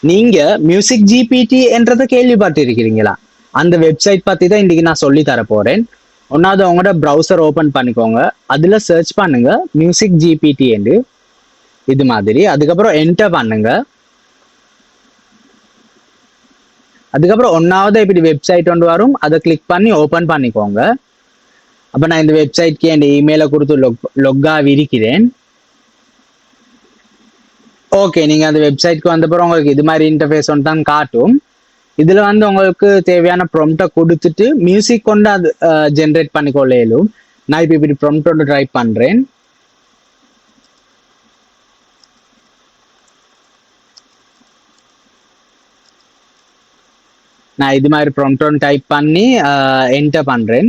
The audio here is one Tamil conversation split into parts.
நீங்க மியூசிக் ஜிபிடி என்றதை கேள்விப்பட்டிருக்கிறீங்களா? அந்த வெப்சைட் பத்தி தான் இன்னைக்கு நான் சொல்லி தர போறேன். ஒன்னாவது உங்களோட ப்ரௌசர் ஓபன் பண்ணிக்கோங்க. அதுல சர்ச் பண்ணுங்க மியூசிக் ஜிபிடி என்று இது மாதிரி. அதுக்கப்புறம் என்டர் பண்ணுங்க. அதுக்கப்புறம் ஒன்னாவது இப்படி வெப்சைட் ஒன்று வரும். அதை கிளிக் பண்ணி ஓபன் பண்ணிக்கோங்க. அப்ப நான் இந்த வெப்சைட்க்கு என் இமெயிலை கொடுத்து லொக்காக இருக்கிறேன். ஓகே, நீங்க அந்த வெப்சைட்க்கு வந்த பிறகு உங்களுக்கு இது மாதிரி இன்டர்ஃபேஸ் ஒன்று தான் காட்டும். இதுல வந்து உங்களுக்கு தேவையான ப்ராம்ப்டை கொடுத்துட்டு மியூசிக் கொண்டு அது ஜென்ரேட் பண்ணிக்கொள்ள இயலும். நான் இப்போ இப்படி ப்ராம்ப்ட் ஒன்று டைப் பண்றேன். நான் இது மாதிரி ப்ராம்ப்ட் ஒன்று டைப் பண்ணி என்டர் பண்றேன்.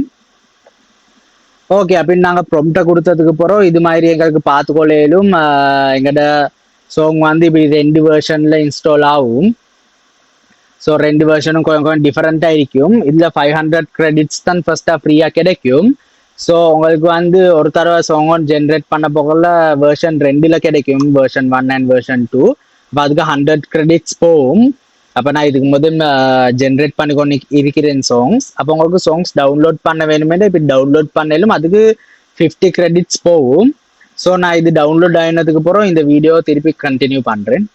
ஓகே, அப்படின்னு நாங்கள் ப்ராம்ப்டை கொடுத்ததுக்கு பிறகு இது மாதிரி எங்களுக்கு பார்த்துக்கொள்ள இயலும். எங்களோட சாங் வந்து இப்படி 2 வெர்ஷன்ல இன்ஸ்டால் ஆகும். ஸோ 2 வெர்ஷனும் கொஞ்சம் கொஞ்சம் டிஃபரெண்டாக இருக்கும். இதில் 500 கிரெடிட்ஸ் தான் ஃபர்ஸ்ட்டாக ஃப்ரீயாக கிடைக்கும். ஸோ உங்களுக்கு வந்து ஒரு தடவை சாங் ஜென்ரேட் பண்ண போகல வெர்ஷன் 2ல கிடைக்கும், வெர்ஷன் 1 அண்ட் வெர்ஷன் 2. அப்போ அதுக்கு 100 கிரெடிட்ஸ் போகும். அப்போ நான் இதுக்கு முதல் ஜென்ரேட் பண்ணி கொண்டு இருக்கிறேன் சாங்ஸ். அப்போ உங்களுக்கு சாங்ஸ் டவுன்லோட் பண்ண வேணுமே, இப்போ டவுன்லோட் பண்ணலும் அதுக்கு 50 கிரெடிட்ஸ் போகும். ஸோ நான் இது டவுன்லோட் ஆகினதுக்கு அப்புறம் இந்த வீடியோ திருப்பி கண்டினியூ பண்ணுறேன்.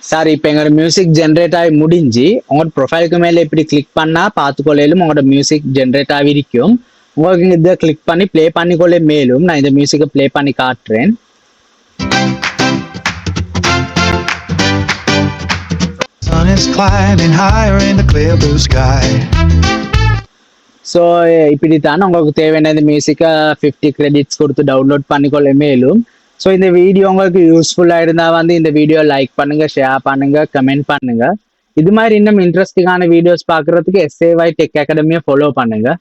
சார், இப்போ எங்களோட மியூசிக் ஜென்ரேட் ஆகி முடிஞ்சு உங்களோட ப்ரொஃபைலுக்கு மேலே இப்படி கிளிக் பண்ணால் பார்த்துக்கொள்ளையிலும் உங்களோட மியூசிக் ஜென்ரேட் ஆகி இருக்கும். உங்களுக்கு இதை கிளிக் பண்ணி ப்ளே பண்ணிக்கொள்ளே மேலும் நான் இந்த மியூசிக்கை ப்ளே பண்ணி காட்டுறேன். ஸோ இப்படித்தான் உங்களுக்கு தேவையான இந்த மியூசிக்கை 50 கிரெடிட்ஸ் கொடுத்து டவுன்லோட் பண்ணிக்கொள்ள மேலும். ஸோ இந்த வீடியோ உங்களுக்கு யூஸ்ஃபுல்லாக இருந்தால் வந்து இந்த வீடியோ லைக் பண்ணுங்க, ஷேர் பண்ணுங்க, கமெண்ட் பண்ணுங்க. இது மாதிரி இன்னும் இன்ட்ரெஸ்டிங்கான வீடியோஸ் பார்க்கறதுக்கு SAY Tech Academy ஃபாலோ பண்ணுங்க.